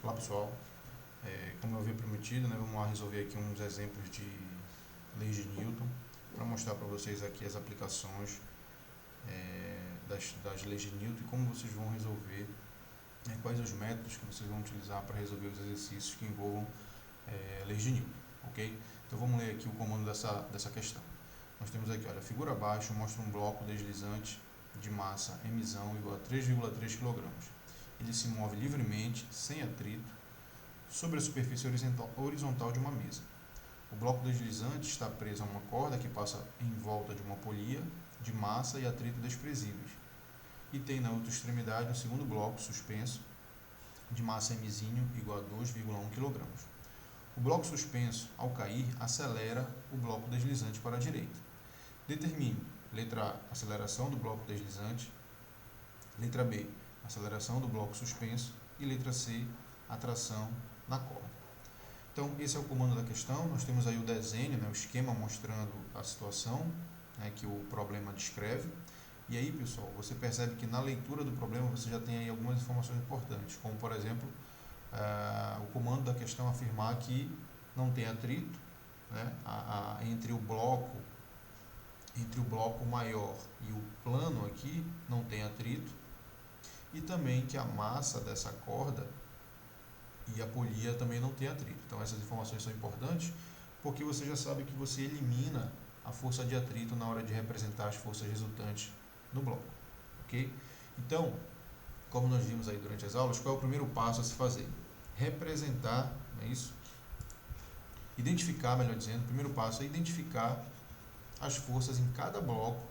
Olá pessoal, como eu havia prometido, né, vamos lá resolver aqui uns exemplos de leis de Newton para mostrar para vocês aqui as aplicações das leis de Newton e como vocês vão resolver, quais os métodos que vocês vão utilizar para resolver os exercícios que envolvam leis de Newton, ok? Então vamos ler aqui o comando dessa questão. Nós temos aqui, olha, a figura abaixo mostra um bloco deslizante de massa mzão igual a 3,3 kg. Ele se move livremente, sem atrito, sobre a superfície horizontal de uma mesa. O bloco deslizante está preso a uma corda que passa em volta de uma polia de massa e atrito desprezíveis, e tem na outra extremidade um segundo bloco suspenso de massa mzinho igual a 2,1 kg. O bloco suspenso, ao cair, acelera o bloco deslizante para a direita. Determine, letra A, aceleração do bloco deslizante, letra B, aceleração do bloco suspenso e letra C, a tração na corda. Então, esse é o comando da questão. Nós temos aí o desenho, o esquema mostrando a situação que o problema descreve. E aí, pessoal, você percebe que na leitura do problema você já tem aí algumas informações importantes, como, por exemplo, o comando da questão afirmar que não tem atrito entre o bloco maior e o plano aqui, não tem atrito, e também que a massa dessa corda e a polia também não tem atrito. Então essas informações são importantes porque você já sabe que você elimina a força de atrito na hora de representar as forças resultantes no bloco, ok? Então, como nós vimos aí durante as aulas, qual é o primeiro passo a se fazer? Representar, não é isso? Identificar, melhor dizendo, o primeiro passo é identificar as forças em cada bloco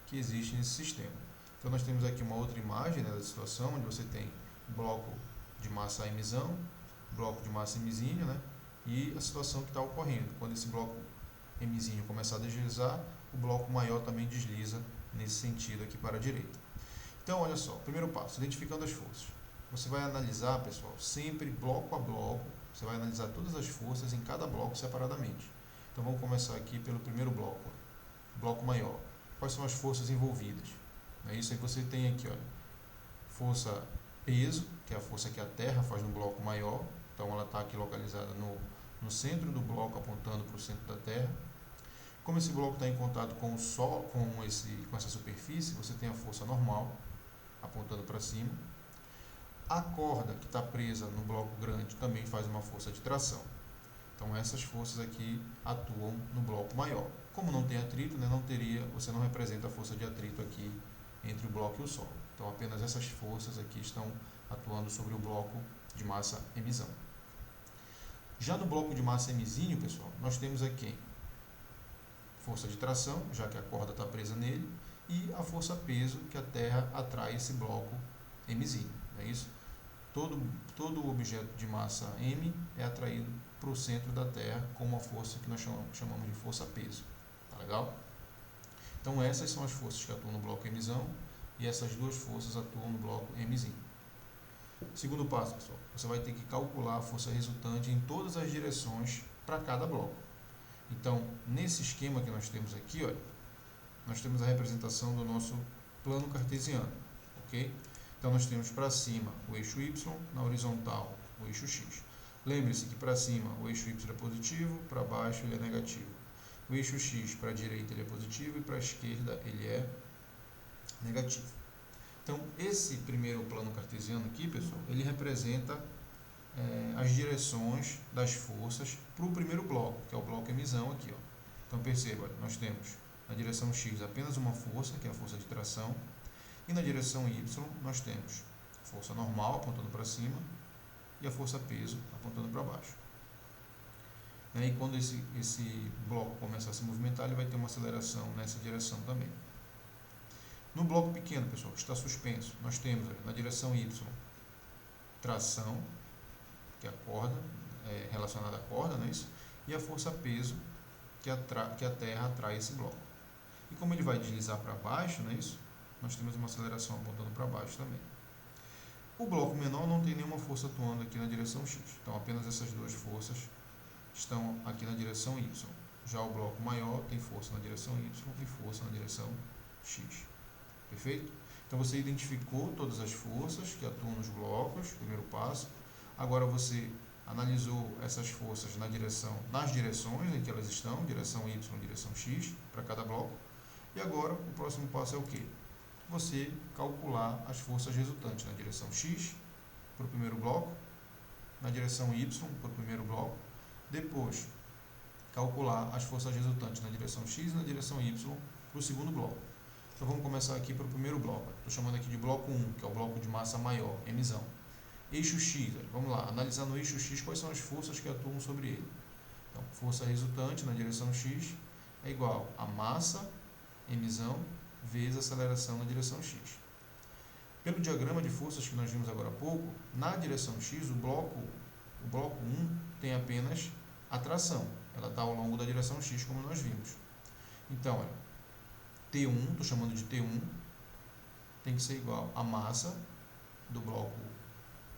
que existe nesse sistema. Então nós temos aqui uma outra imagem da situação, onde você tem bloco de massa mzão, bloco de massa mzinho, e a situação que está ocorrendo. Quando esse bloco mzinho começar a deslizar, o bloco maior também desliza nesse sentido aqui para a direita. Então, olha só, primeiro passo, identificando as forças. Você vai analisar, pessoal, sempre bloco a bloco, você vai analisar todas as forças em cada bloco separadamente. Então vamos começar aqui pelo primeiro bloco, bloco maior. Quais são as forças envolvidas? É isso aí que você tem aqui, olha. Força peso, que é a força que a Terra faz no bloco maior. Então ela está aqui localizada no centro do bloco, apontando para o centro da Terra. Como esse bloco está em contato com o Sol, com essa superfície, você tem a força normal, apontando para cima. A corda que está presa no bloco grande também faz uma força de tração. Então essas forças aqui atuam no bloco maior. Como não tem atrito, você não representa a força de atrito aqui entre o bloco e o solo. Então apenas essas forças aqui estão atuando sobre o bloco de massa mzão. Já no bloco de massa mzinho, pessoal, nós temos aqui força de tração, já que a corda está presa nele, e a força peso, que a Terra atrai esse bloco mzinho. Não é isso? Todo objeto de massa m é atraído para o centro da Terra com uma força que nós chamamos de força peso. Tá legal? Então essas são as forças que atuam no bloco mzão e essas duas forças atuam no bloco mzinho. Segundo passo, pessoal, você vai ter que calcular a força resultante em todas as direções para cada bloco. Então, nesse esquema que nós temos aqui, olha, nós temos a representação do nosso plano cartesiano, ok? Então nós temos para cima o eixo y, na horizontal o eixo x. Lembre-se que para cima o eixo y é positivo, para baixo ele é negativo. O eixo x para a direita ele é positivo e para a esquerda ele é negativo. Então esse primeiro plano cartesiano aqui, pessoal, ele representa as direções das forças para o primeiro bloco, que é o bloco mzão aqui. Ó. Então perceba, nós temos na direção x apenas uma força, que é a força de tração, e na direção y nós temos força normal apontando para cima e a força peso apontando para baixo. E quando esse bloco começa a se movimentar, ele vai ter uma aceleração nessa direção também. No bloco pequeno, pessoal, que está suspenso, nós temos na direção y tração, que é a corda, relacionada à corda, não é isso? E a força peso, que a Terra atrai esse bloco. E como ele vai deslizar para baixo, não é isso? Nós temos uma aceleração apontando para baixo também. O bloco menor não tem nenhuma força atuando aqui na direção x. Então apenas essas duas forças estão aqui na direção y. Já o bloco maior tem força na direção y e força na direção x. Perfeito? Então você identificou todas as forças que atuam nos blocos, primeiro passo. Agora você analisou essas forças nas direções em que elas estão, direção Y, direção X, para cada bloco. E agora o próximo passo é o quê? Você calcular as forças resultantes na direção X para o primeiro bloco, na direção Y para o primeiro bloco, depois calcular as forças resultantes na direção X e na direção Y para o segundo bloco. Então vamos começar aqui para o primeiro bloco. Estou chamando aqui de bloco 1, que é o bloco de massa maior, Mzão. Eixo X, vamos lá, analisar no eixo X quais são as forças que atuam sobre ele. Então, força resultante na direção X é igual a massa, Mzão, vezes a aceleração na direção X. Pelo diagrama de forças que nós vimos agora há pouco, na direção X, o bloco 1 tem apenas a tração. Ela está ao longo da direção X, como nós vimos. Então, olha, T1, estou chamando de T1, tem que ser igual a massa do bloco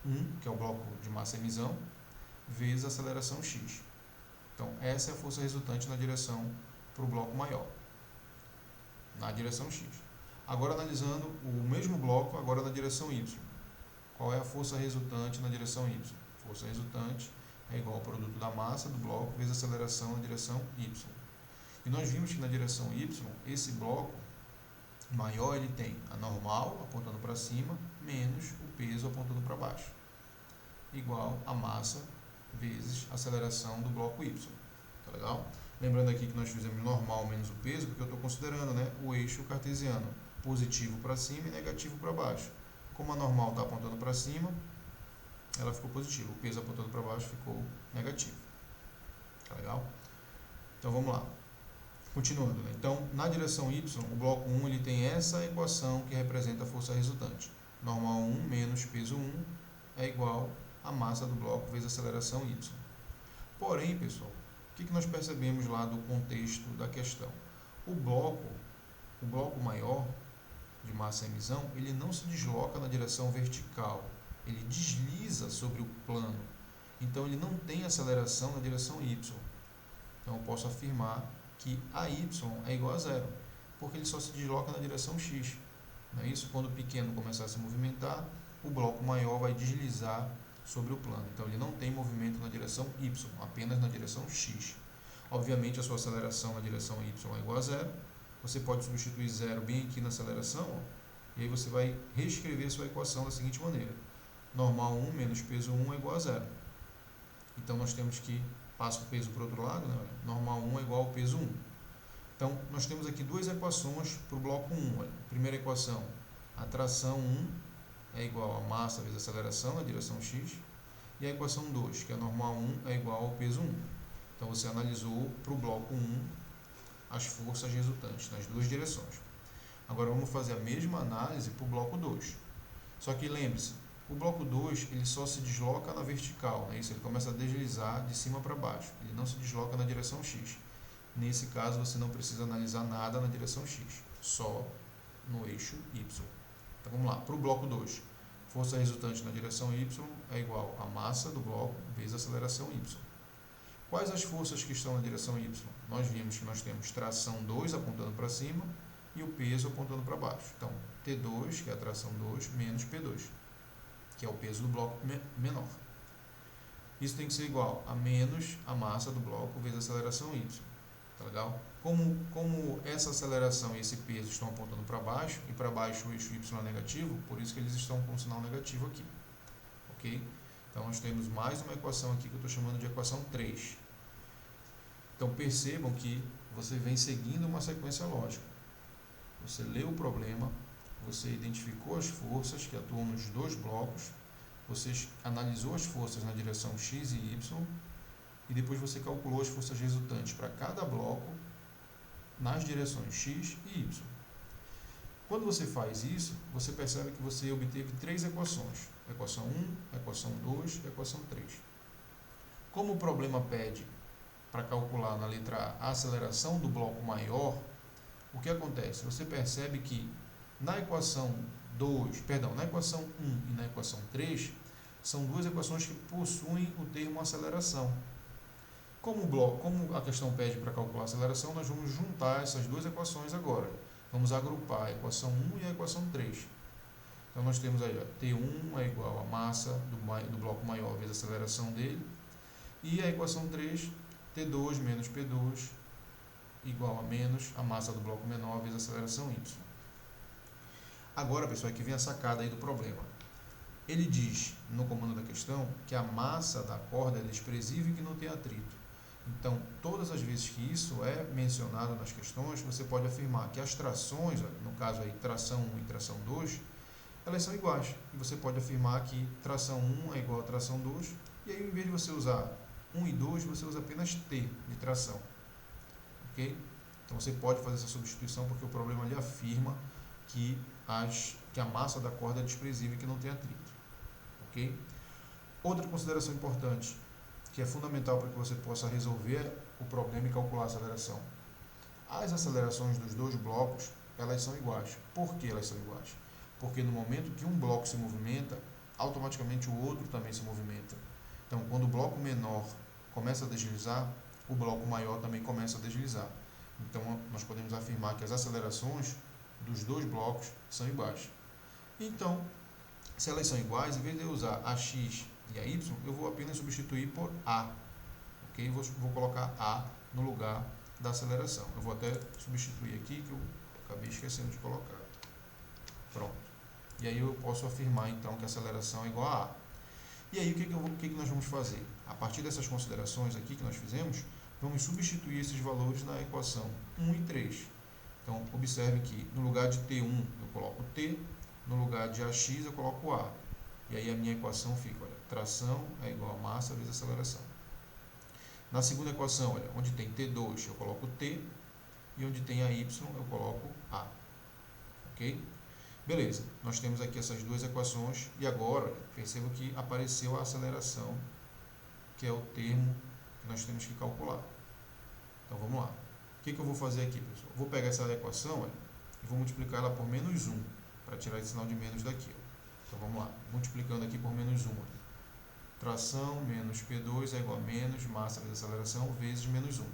1, que é o bloco de massa Mzão, vezes a aceleração X. Então, essa é a força resultante na direção para o bloco maior, na direção X. Agora, analisando o mesmo bloco, agora na direção Y. Qual é a força resultante na direção Y? Força resultante é igual ao produto da massa do bloco vezes a aceleração na direção Y. E nós vimos que na direção Y, esse bloco maior, ele tem a normal apontando para cima, menos o peso apontando para baixo, igual a massa vezes a aceleração do bloco Y. Tá legal? Lembrando aqui que nós fizemos normal menos o peso, porque eu estou considerando, né, o eixo cartesiano, positivo para cima e negativo para baixo. Como a normal está apontando para cima, ela ficou positiva. O peso apontando para baixo ficou negativo. Tá legal? Então vamos lá. Continuando, né? Então, na direção Y, o bloco 1 ele tem essa equação que representa a força resultante. Normal 1 menos peso 1 é igual a massa do bloco vezes a aceleração Y. Porém, pessoal, o que nós percebemos lá do contexto da questão? O bloco maior de massa Mzão, ele não se desloca na direção vertical, ele desliza sobre o plano. Então, ele não tem aceleração na direção Y. Então, eu posso afirmar que AY é igual a zero, porque ele só se desloca na direção X. Não é isso? Quando o pequeno começar a se movimentar, o bloco maior vai deslizar sobre o plano. Então, ele não tem movimento na direção Y, apenas na direção X. Obviamente, a sua aceleração na direção Y é igual a zero. Você pode substituir zero bem aqui na aceleração, ó, e aí você vai reescrever sua equação da seguinte maneira. Normal 1 menos peso 1 é igual a zero. Então, nós temos que passa o peso para o outro lado, né? Normal 1 é igual ao peso 1. Então, nós temos aqui duas equações para o bloco 1. Olha. Primeira equação, a tração 1 é igual a massa vezes a aceleração na direção X. E a equação 2, que é normal 1 é igual ao peso 1. Então, você analisou para o bloco 1 as forças resultantes nas duas direções. Agora, vamos fazer a mesma análise para o bloco 2. Só que lembre-se, o bloco 2 ele só se desloca na vertical, né? Isso, ele começa a deslizar de cima para baixo, ele não se desloca na direção X. Nesse caso, você não precisa analisar nada na direção X, só no eixo Y. Então vamos lá, para o bloco 2, força resultante na direção Y é igual a massa do bloco vezes a aceleração Y. Quais as forças que estão na direção Y? Nós vimos que nós temos tração 2 apontando para cima e o peso apontando para baixo. Então, T2, que é a tração 2, menos P2. Que é o peso do bloco menor. Isso tem que ser igual a menos a massa do bloco vezes a aceleração Y. Tá legal? Como essa aceleração e esse peso estão apontando para baixo, e para baixo o eixo Y é negativo, por isso que eles estão com um sinal negativo aqui. Ok? Então, nós temos mais uma equação aqui que eu estou chamando de equação 3. Então, percebam que você vem seguindo uma sequência lógica. Você leu o problema, você identificou as forças que atuam nos dois blocos, você analisou as forças na direção X e Y, e depois você calculou as forças resultantes para cada bloco nas direções X e Y. Quando você faz isso, você percebe que você obteve três equações. Equação 1, equação 2 e equação 3. Como o problema pede para calcular na letra A a aceleração do bloco maior, o que acontece? Você percebe que na equação 1 e na equação 3, são duas equações que possuem o termo aceleração. Como a questão pede para calcular a aceleração, nós vamos juntar essas duas equações agora. Vamos agrupar a equação 1 e a equação 3. Então nós temos aí, ó, T1 é igual a massa do bloco maior vezes a aceleração dele. E a equação 3, T2 menos P2 igual a menos a massa do bloco menor vezes a aceleração y. Agora, pessoal, aqui vem a sacada aí do problema. Ele diz, no comando da questão, que a massa da corda é desprezível e que não tem atrito. Então, todas as vezes que isso é mencionado nas questões, você pode afirmar que as trações, no caso aí, tração 1 e tração 2, elas são iguais. E você pode afirmar que tração 1 é igual a tração 2, e aí, em vez de você usar 1 e 2, você usa apenas T de tração. Ok? Então, você pode fazer essa substituição, porque o problema ali afirma que a massa da corda é desprezível e que não tem atrito. Ok? Outra consideração importante, que é fundamental para que você possa resolver o problema e calcular a aceleração. As acelerações dos dois blocos, elas são iguais. Por que elas são iguais? Porque no momento que um bloco se movimenta, automaticamente o outro também se movimenta. Então, quando o bloco menor começa a deslizar, o bloco maior também começa a deslizar. Então, nós podemos afirmar que as acelerações dos dois blocos são iguais. Então, se elas são iguais, em vez de eu usar AX e AY, eu vou apenas substituir por A. Ok? Vou colocar A no lugar da aceleração. Eu vou até substituir aqui, que eu acabei esquecendo de colocar. Pronto. E aí eu posso afirmar, então, que a aceleração é igual a A. E aí, o que nós vamos fazer? A partir dessas considerações aqui que nós fizemos, vamos substituir esses valores na equação 1 e 3. Então, observe que no lugar de T1 eu coloco T, no lugar de AX eu coloco A. E aí a minha equação fica, olha, tração é igual a massa vezes aceleração. Na segunda equação, olha, onde tem T2 eu coloco T, e onde tem AY eu coloco A. Ok? Beleza, nós temos aqui essas duas equações, e agora, olha, perceba que apareceu a aceleração, que é o termo que nós temos que calcular. Então, vamos lá. O que eu vou fazer aqui, pessoal? Vou pegar essa equação, olha, e vou multiplicar ela por menos 1, para tirar esse sinal de menos daqui. Ó. Então, vamos lá. Multiplicando aqui por menos 1. Olha. Tração menos P2 é igual a menos massa vezes aceleração vezes menos 1.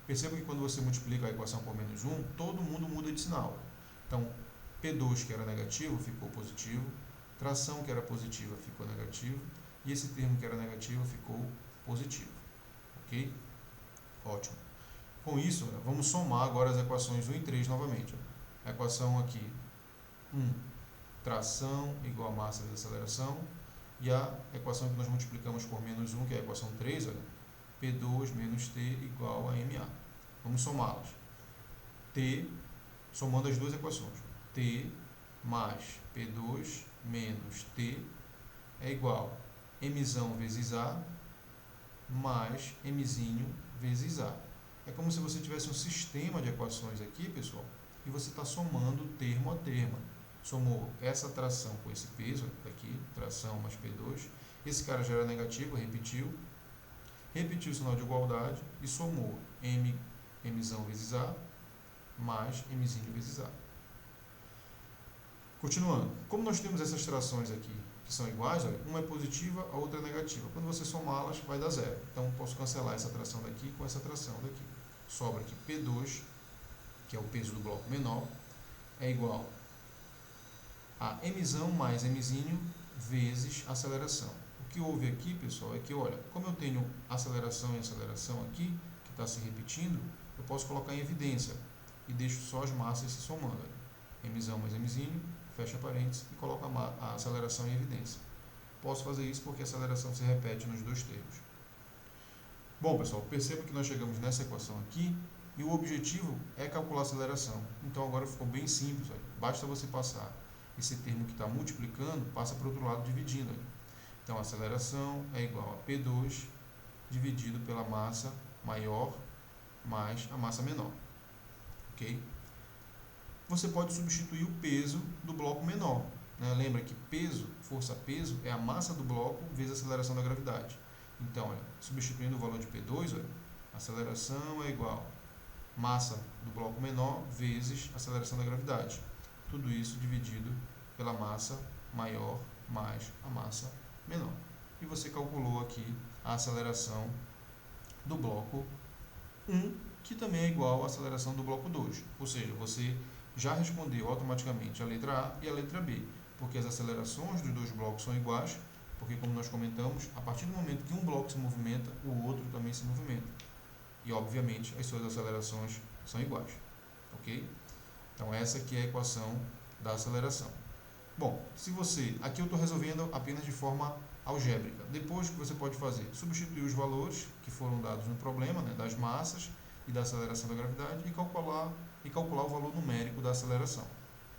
Perceba que quando você multiplica a equação por menos 1, todo mundo muda de sinal. Então, P2, que era negativo, ficou positivo. Tração, que era positiva, ficou negativo. E esse termo que era negativo ficou positivo. Ok? Ótimo. Com isso, vamos somar agora as equações 1 e 3 novamente. A equação aqui, 1, tração igual a massa vezes aceleração. E a equação que nós multiplicamos por menos 1, que é a equação 3, olha, P2 menos T igual a MA. Vamos somá-las. T, somando as duas equações. T mais P2 menos T é igual a Mzão vezes A mais Mzinho vezes A. É como se você tivesse um sistema de equações aqui, pessoal, e você está somando termo a termo. Somou essa tração com esse peso aqui, tração mais P2. Esse cara já era negativo, repetiu o sinal de igualdade e somou Mzão vezes A mais Mzinho vezes A. Continuando, como nós temos essas trações aqui que são iguais, olha, uma é positiva, a outra é negativa. Quando você somá-las, vai dar zero. Então, posso cancelar essa tração daqui com essa tração daqui. Sobra aqui P2, que é o peso do bloco menor, é igual a Mzão mais Mzinho vezes aceleração. O que houve aqui, pessoal, é que, olha, como eu tenho aceleração e aceleração aqui, que está se repetindo, eu posso colocar em evidência e deixo só as massas se somando. Olha. Mzão mais Mzinho, fecha parênteses e coloco a aceleração em evidência. Posso fazer isso porque a aceleração se repete nos dois termos. Bom, pessoal, perceba que nós chegamos nessa equação aqui e o objetivo é calcular a aceleração. Então, agora ficou bem simples. Olha. Basta você passar esse termo que está multiplicando, passa para o outro lado dividindo. Olha. Então, a aceleração é igual a P2 dividido pela massa maior mais a massa menor. Ok? Você pode substituir o peso do bloco menor. Né? Lembra que peso, força-peso, é a massa do bloco vezes a aceleração da gravidade. Então, olha, substituindo o valor de P2, olha, a aceleração é igual a massa do bloco menor vezes a aceleração da gravidade. Tudo isso dividido pela massa maior mais a massa menor. E você calculou aqui a aceleração do bloco 1, que também é igual à aceleração do bloco 2. Ou seja, você já respondeu automaticamente a letra A e a letra B. porque as acelerações dos dois blocos são iguais, porque como nós comentamos, a partir do momento que um bloco se movimenta, o outro também se movimenta. E obviamente as suas acelerações são iguais, ok? Então essa aqui é a equação da aceleração. Bom, aqui eu estou resolvendo apenas de forma algébrica. Depois o que você pode fazer? Substituir os valores que foram dados no problema, né, das massas e da aceleração da gravidade e calcular o valor numérico da aceleração.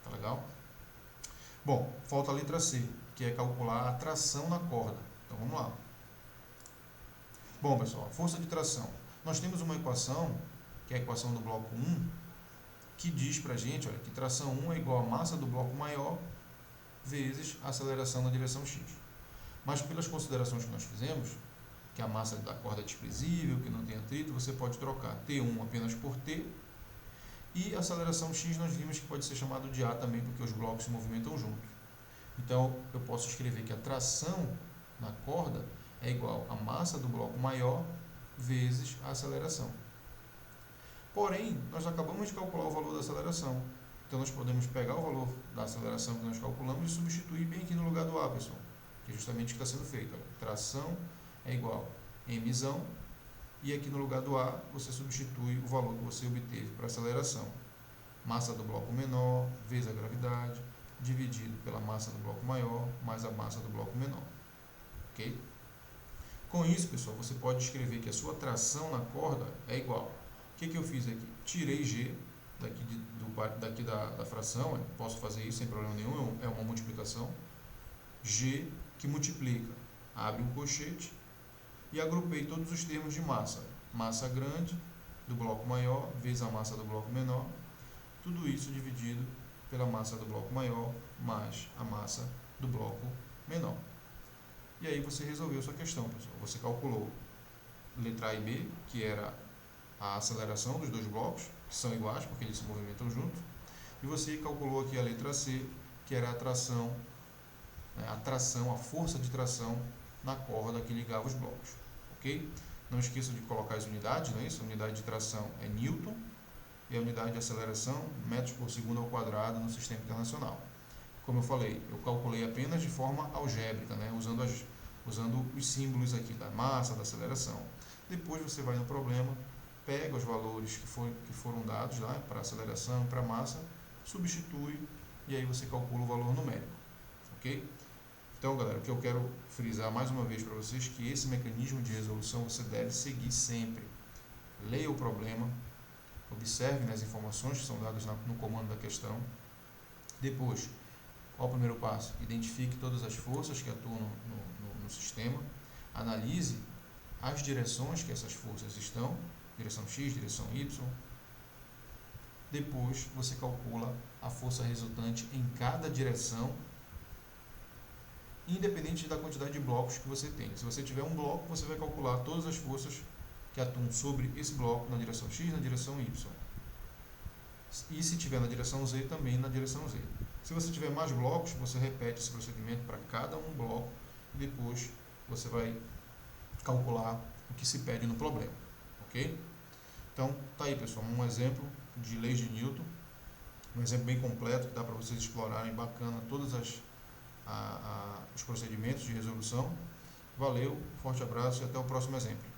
Tá legal? Bom, falta a letra C, que é calcular a tração na corda. Então vamos lá. Bom, pessoal, força de tração. Nós temos uma equação, que é a equação do bloco 1, que diz pra gente, olha, que tração 1 é igual a massa do bloco maior vezes a aceleração na direção x. Mas pelas considerações que nós fizemos, que a massa da corda é desprezível, que não tem atrito, você pode trocar T1 apenas por T, e a aceleração x nós vimos que pode ser chamado de A também, porque os blocos se movimentam juntos. Então, eu posso escrever que a tração na corda é igual a massa do bloco maior vezes a aceleração. Porém, nós acabamos de calcular o valor da aceleração. Então, nós podemos pegar o valor da aceleração que nós calculamos e substituir bem aqui no lugar do A, pessoal. Que é justamente o que está sendo feito. Olha, tração é igual a mzão. E aqui no lugar do A, você substitui o valor que você obteve para a aceleração. Massa do bloco menor vezes a gravidade, dividido pela massa do bloco maior, mais a massa do bloco menor. Ok? Com isso, pessoal, você pode escrever que a sua tração na corda é igual. O que eu fiz aqui? Tirei G daqui da fração, posso fazer isso sem problema nenhum, é uma multiplicação. G que multiplica, abre um colchete, e agrupei todos os termos de massa. Massa grande do bloco maior vezes a massa do bloco menor. Tudo isso dividido pela massa do bloco maior mais a massa do bloco menor. E aí você resolveu sua questão, pessoal. Você calculou letra A e B, que era a aceleração dos dois blocos, que são iguais porque eles se movimentam juntos. E você calculou aqui a letra C, que era a tração, a força de tração na corda que ligava os blocos. Ok? Não esqueça de colocar as unidades, não é isso? A unidade de tração é Newton e a unidade de aceleração, metros por segundo ao quadrado no sistema internacional. Como eu falei, eu calculei apenas de forma algébrica, né? usando os símbolos aqui da massa, da aceleração. Depois você vai no problema, pega os valores que foram dados lá para a aceleração, para a massa, substitui e aí você calcula o valor numérico. Ok? Então, galera, o que eu quero frisar mais uma vez para vocês é que esse mecanismo de resolução você deve seguir sempre. Leia o problema, observe as informações que são dadas no comando da questão. Depois, qual o primeiro passo? Identifique todas as forças que atuam no sistema. Analise as direções que essas forças estão, direção X, direção Y. Depois, você calcula a força resultante em cada direção, independente da quantidade de blocos que você tem. Se você tiver um bloco, você vai calcular todas as forças que atuam sobre esse bloco na direção X, na direção Y. E se tiver na direção Z, também na direção Z. Se você tiver mais blocos, você repete esse procedimento para cada um bloco e depois você vai calcular o que se pede no problema. Ok? Então, tá aí, pessoal, um exemplo de leis de Newton, um exemplo bem completo que dá para vocês explorarem bacana todas os procedimentos de resolução. Valeu, forte abraço e até o próximo exemplo.